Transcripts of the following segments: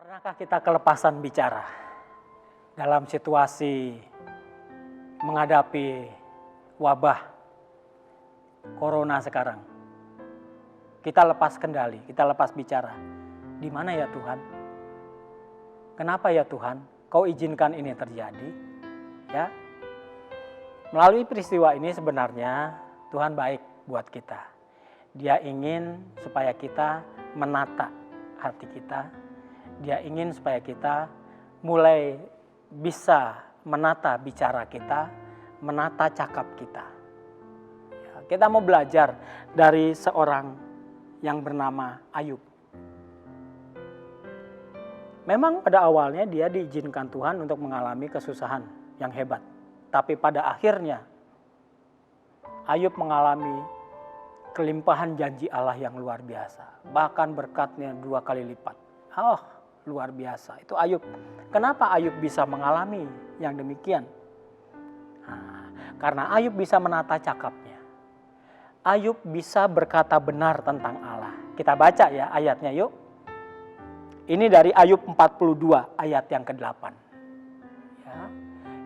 Pernahkah kita kelepasan bicara dalam situasi menghadapi wabah corona sekarang? Kita lepas kendali, kita lepas bicara. Di mana ya Tuhan? Kenapa ya Tuhan? Kau izinkan ini terjadi? Ya. Melalui peristiwa ini sebenarnya Tuhan baik buat kita. Dia ingin supaya kita menata hati kita. Dia ingin supaya kita mulai bisa menata bicara kita, menata cakap kita. Ya, kita mau belajar dari seorang yang bernama Ayub. Memang pada awalnya dia diizinkan Tuhan untuk mengalami kesusahan yang hebat. Tapi pada akhirnya Ayub mengalami kelimpahan janji Allah yang luar biasa. Bahkan berkatnya 2 kali lipat. Oh, luar biasa. Itu Ayub. Kenapa Ayub bisa mengalami yang demikian? Karena Ayub bisa menata cakapnya. Ayub bisa berkata benar tentang Allah. Kita baca ya ayatnya yuk. Ini dari Ayub 42 ayat yang ke-8. Ya.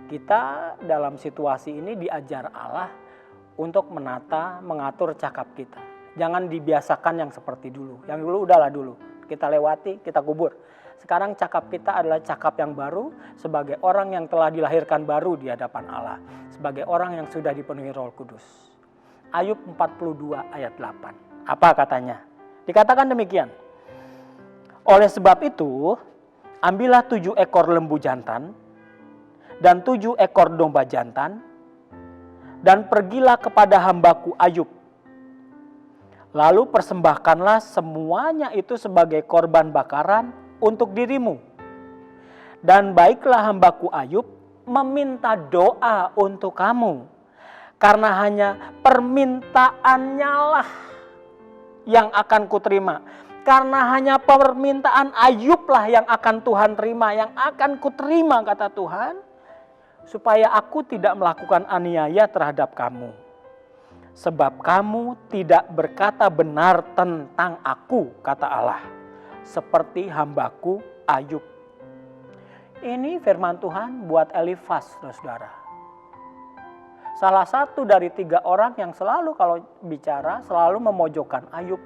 Kita dalam situasi ini diajar Allah untuk menata, mengatur cakap kita. Jangan dibiasakan yang seperti dulu. Yang dulu udahlah dulu. Kita lewati, kita kubur. Sekarang cakap kita adalah cakap yang baru sebagai orang yang telah dilahirkan baru di hadapan Allah. Sebagai orang yang sudah dipenuhi Roh Kudus. Ayub 42 ayat 8. Apa katanya? Dikatakan demikian. Oleh sebab itu, ambillah 7 ekor lembu jantan dan 7 ekor domba jantan dan pergilah kepada hambaku Ayub. Lalu persembahkanlah semuanya itu sebagai korban bakaran untuk dirimu. Dan baiklah hambaku Ayub meminta doa untuk kamu. Karena hanya permintaannya lah yang akan kuterima. Karena hanya permintaan Ayub lah yang akan Tuhan terima. Yang akan kuterima kata Tuhan. Supaya aku tidak melakukan aniaya terhadap kamu. Sebab kamu tidak berkata benar tentang aku kata Allah. Seperti hambaku Ayub. Ini firman Tuhan buat Elifas, saudara. Salah satu dari 3 orang yang selalu kalau bicara selalu memojokkan Ayub.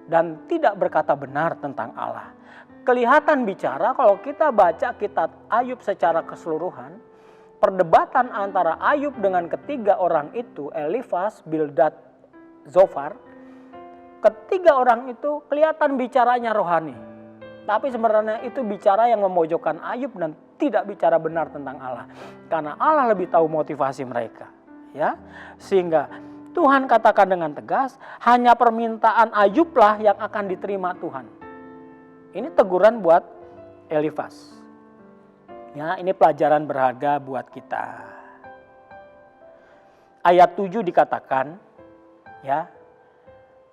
Dan tidak berkata benar tentang Allah. Kelihatan bicara kalau kita baca kitab Ayub secara keseluruhan. Perdebatan antara Ayub dengan ketiga orang itu, Elifas, Bildad, Zofar. Ketiga orang itu kelihatan bicaranya rohani. Tapi sebenarnya itu bicara yang memojokkan Ayub dan tidak bicara benar tentang Allah. Karena Allah lebih tahu motivasi mereka. Ya, sehingga Tuhan katakan dengan tegas, hanya permintaan Ayublah yang akan diterima Tuhan. Ini teguran buat Elifas. Ya, ini pelajaran berharga buat kita. Ayat 7 dikatakan, ya,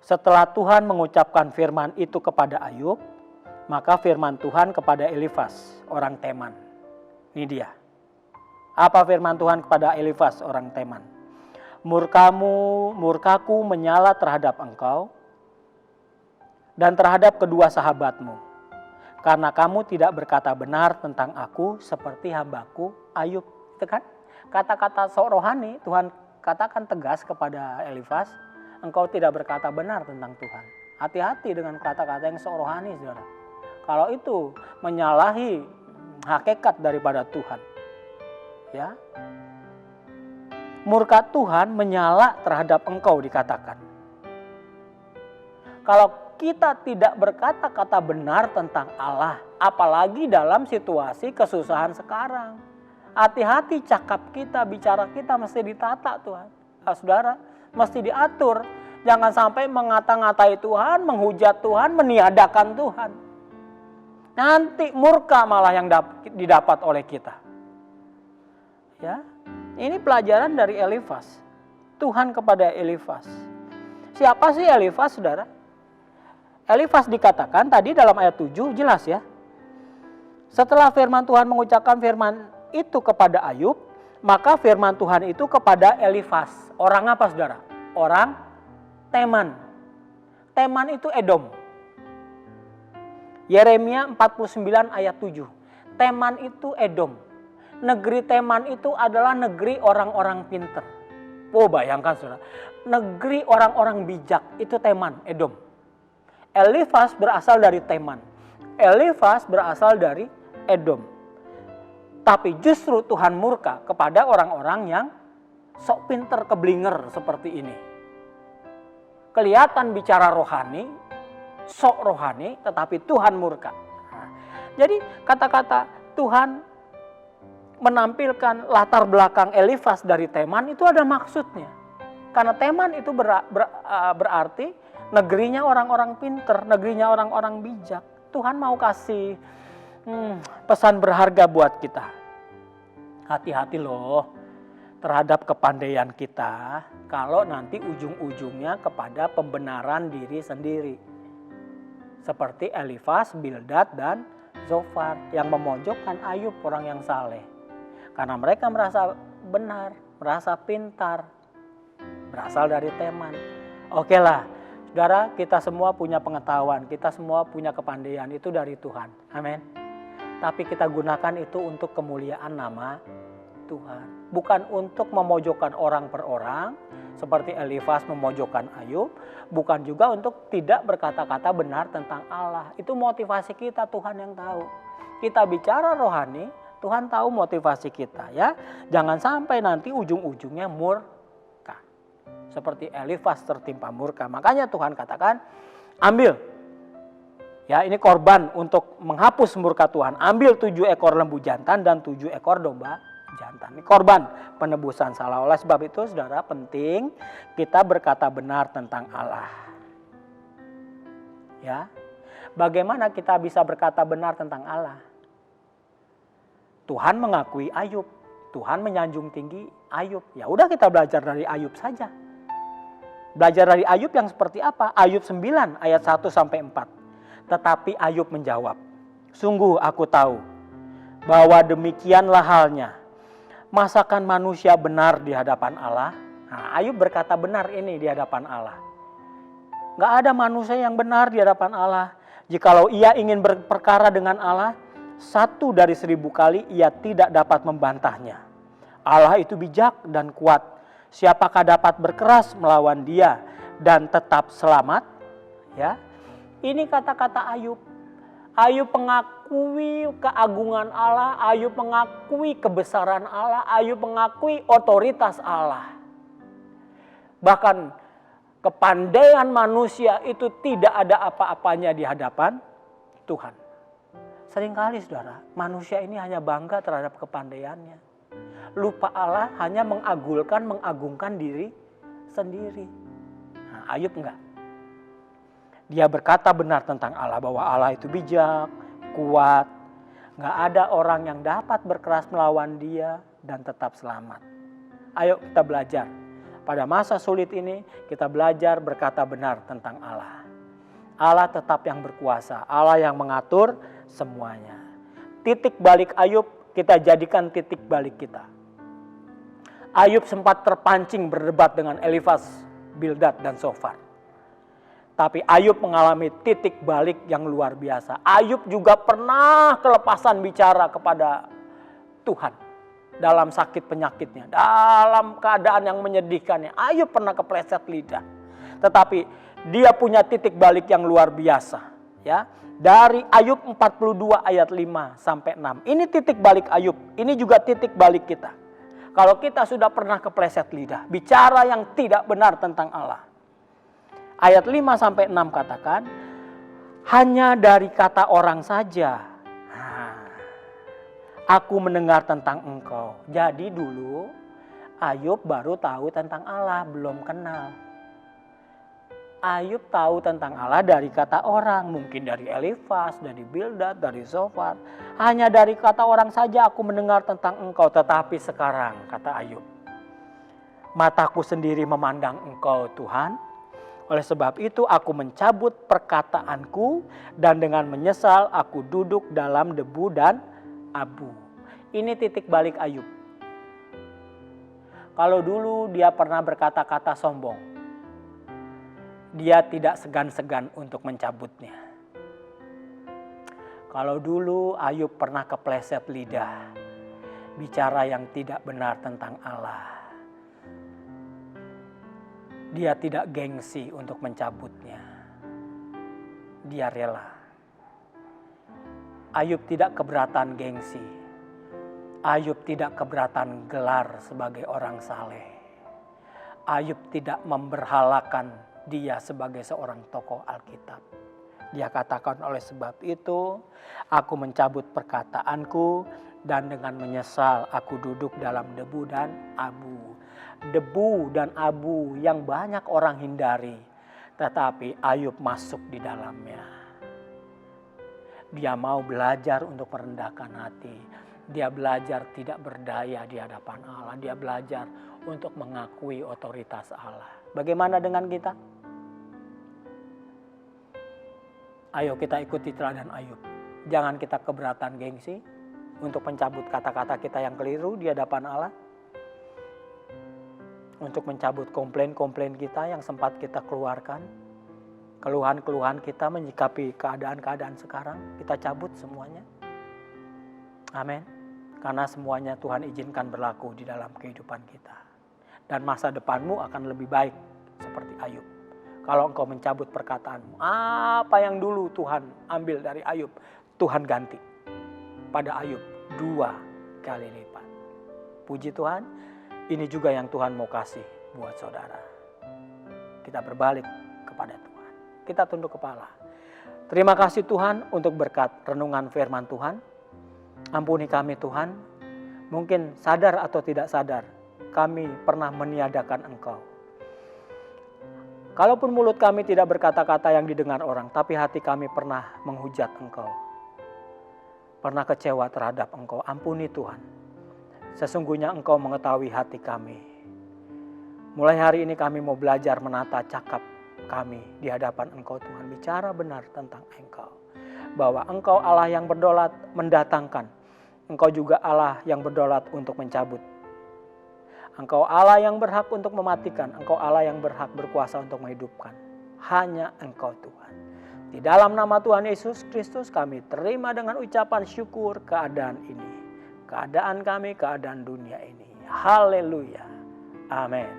setelah Tuhan mengucapkan firman itu kepada Ayub, maka firman Tuhan kepada Elifas, orang Teman. Ini dia. Apa firman Tuhan kepada Elifas, orang Teman? Murkaku menyala terhadap engkau dan terhadap kedua sahabatmu. Karena kamu tidak berkata benar tentang aku seperti hambaku Ayub. Itu kan kata-kata sok rohani Tuhan katakan tegas kepada Elifas. Engkau tidak berkata benar tentang Tuhan. Hati-hati dengan kata-kata yang sok rohani, saudara. Kalau itu menyalahi hakikat daripada Tuhan. Ya. Murka Tuhan menyala terhadap engkau dikatakan. Kalau kita tidak berkata-kata benar tentang Allah, apalagi dalam situasi kesusahan sekarang. Hati-hati cakap kita, bicara kita mesti ditata Tuhan. Saudara, mesti diatur. Jangan sampai mengata-ngatai Tuhan, menghujat Tuhan, meniadakan Tuhan. Nanti murka malah yang didapat oleh kita. Ya, ini pelajaran dari Elifas. Tuhan kepada Elifas. Siapa sih Elifas, saudara? Elifas dikatakan tadi dalam ayat 7 jelas ya. Setelah firman Tuhan mengucapkan firman itu kepada Ayub, maka firman Tuhan itu kepada Elifas. Orang apa saudara? Orang Teman. Teman itu Edom. Yeremia 49 ayat 7. Teman itu Edom. Negeri Teman itu adalah negeri orang-orang pinter. Oh, bayangkan saudara, negeri orang-orang bijak itu Teman, Edom. Elifas berasal dari Teman. Elifas berasal dari Edom. Tapi justru Tuhan murka kepada orang-orang yang sok pinter, keblinger seperti ini. Kelihatan bicara rohani, sok rohani, tetapi Tuhan murka. Nah, jadi kata-kata Tuhan menampilkan latar belakang Elifas dari Teman itu ada maksudnya. Karena Teman itu berarti negerinya orang-orang pinter, negerinya orang-orang bijak. Tuhan mau kasih pesan berharga buat kita. Hati-hati loh terhadap kepandaian kita kalau nanti ujung-ujungnya kepada pembenaran diri sendiri. Seperti Elifas, Bildad, dan Zofar yang memojokkan Ayub, orang yang saleh. Karena mereka merasa benar, merasa pintar, berasal dari Teman. Oke lah, saudara, kita semua punya pengetahuan, kita semua punya kepandaian, itu dari Tuhan. Amin. Tapi kita gunakan itu untuk kemuliaan nama Tuhan. Bukan untuk memojokkan orang per orang, seperti Elifas memojokkan Ayub. Bukan juga untuk tidak berkata-kata benar tentang Allah. Itu motivasi kita, Tuhan yang tahu. Kita bicara rohani, Tuhan tahu motivasi kita ya. Jangan sampai nanti ujung-ujungnya murka. Seperti Elifas tertimpa murka. Makanya Tuhan katakan, ambil. Ya, ini korban untuk menghapus murka Tuhan. Ambil 7 ekor lembu jantan dan 7 ekor domba jantan. Ini korban penebusan salah. Oleh sebab itu saudara, penting kita berkata benar tentang Allah. Ya. Bagaimana kita bisa berkata benar tentang Allah? Tuhan mengakui Ayub, Tuhan menyanjung tinggi Ayub. Ya udah, kita belajar dari Ayub saja. Belajar dari Ayub yang seperti apa? Ayub 9 ayat 1 sampai 4. Tetapi Ayub menjawab, sungguh aku tahu bahwa demikianlah halnya. Masakan manusia benar di hadapan Allah? Nah, Ayub berkata benar ini di hadapan Allah. Gak ada manusia yang benar di hadapan Allah. Jikalau ia ingin berperkara dengan Allah, 1 dari 1000 kali ia tidak dapat membantahnya. Allah itu bijak dan kuat. Siapakah dapat berkeras melawan dia dan tetap selamat? Ya, ini kata-kata Ayub. Ayub mengakui keagungan Allah, Ayub mengakui kebesaran Allah, Ayub mengakui otoritas Allah. Bahkan kepandaian manusia itu tidak ada apa-apanya di hadapan Tuhan. Seringkali saudara, manusia ini hanya bangga terhadap kepandaiannya. Lupa Allah, hanya mengagungkan diri sendiri. Nah, Ayub enggak. Dia berkata benar tentang Allah, bahwa Allah itu bijak, kuat. Enggak ada orang yang dapat berkeras melawan dia dan tetap selamat. Ayo kita belajar. Pada masa sulit ini kita belajar berkata benar tentang Allah. Allah tetap yang berkuasa, Allah yang mengatur semuanya. Titik balik Ayub kita jadikan titik balik kita. Ayub sempat terpancing berdebat dengan Elifas, Bildad, dan Zofar. Tapi Ayub mengalami titik balik yang luar biasa. Ayub juga pernah kelepasan bicara kepada Tuhan dalam sakit penyakitnya, dalam keadaan yang menyedihkannya. Ayub pernah kepleset lidah. Tetapi dia punya titik balik yang luar biasa. Ya, dari Ayub 42 ayat 5 sampai 6. Ini titik balik Ayub. Ini juga titik balik kita. Kalau kita sudah pernah kepleset lidah, bicara yang tidak benar tentang Allah. Ayat 5 sampai 6 katakan, hanya dari kata orang saja aku mendengar tentang engkau. Jadi dulu Ayub baru tahu tentang Allah, belum kenal. Ayub tahu tentang Allah dari kata orang, mungkin dari Elifas, dari Bildad, dari Zofar. Hanya dari kata orang saja aku mendengar tentang engkau. Tetapi sekarang, kata Ayub, mataku sendiri memandang engkau Tuhan. Oleh sebab itu aku mencabut perkataanku dan dengan menyesal aku duduk dalam debu dan abu. Ini titik balik Ayub. Kalau dulu dia pernah berkata-kata sombong, dia tidak segan-segan untuk mencabutnya. Kalau dulu Ayub pernah kepleset lidah, bicara yang tidak benar tentang Allah, dia tidak gengsi untuk mencabutnya. Dia rela. Ayub tidak keberatan gengsi. Ayub tidak keberatan gelar sebagai orang saleh. Ayub tidak memberhalakan dia sebagai seorang tokoh Alkitab. Dia katakan, oleh sebab itu aku mencabut perkataanku dan dengan menyesal aku duduk dalam debu dan abu. Debu dan abu yang banyak orang hindari, tetapi Ayub masuk di dalamnya. Dia mau belajar untuk merendahkan hati. Dia belajar tidak berdaya di hadapan Allah. Dia belajar untuk mengakui otoritas Allah. Bagaimana dengan kita? Ayo kita ikuti teladan Ayub. Jangan kita keberatan gengsi untuk mencabut kata-kata kita yang keliru di hadapan Allah. Untuk mencabut komplain-komplain kita yang sempat kita keluarkan. Keluhan-keluhan kita menyikapi keadaan-keadaan sekarang. Kita cabut semuanya. Amin. Karena semuanya Tuhan izinkan berlaku di dalam kehidupan kita. Dan masa depanmu akan lebih baik seperti Ayub. Kalau engkau mencabut perkataanmu, apa yang dulu Tuhan ambil dari Ayub, Tuhan ganti pada Ayub 2 kali lipat. Puji Tuhan, ini juga yang Tuhan mau kasih buat saudara. Kita berbalik kepada Tuhan. Kita tunduk kepala. Terima kasih Tuhan untuk berkat renungan firman Tuhan. Ampuni kami Tuhan, mungkin sadar atau tidak sadar, kami pernah meniadakan Engkau. Kalaupun mulut kami tidak berkata-kata yang didengar orang, tapi hati kami pernah menghujat Engkau. Pernah kecewa terhadap Engkau. Ampuni Tuhan. Sesungguhnya Engkau mengetahui hati kami. Mulai hari ini kami mau belajar menata cakap kami di hadapan Engkau Tuhan. Bicara benar tentang Engkau. Bahwa Engkau Allah yang berdaulat mendatangkan. Engkau juga Allah yang berdaulat untuk mencabut. Engkau Allah yang berhak untuk mematikan. Engkau Allah yang berhak berkuasa untuk menghidupkan. Hanya Engkau Tuhan. Di dalam nama Tuhan Yesus Kristus kami terima dengan ucapan syukur keadaan ini. Keadaan kami, keadaan dunia ini. Haleluya. Amin.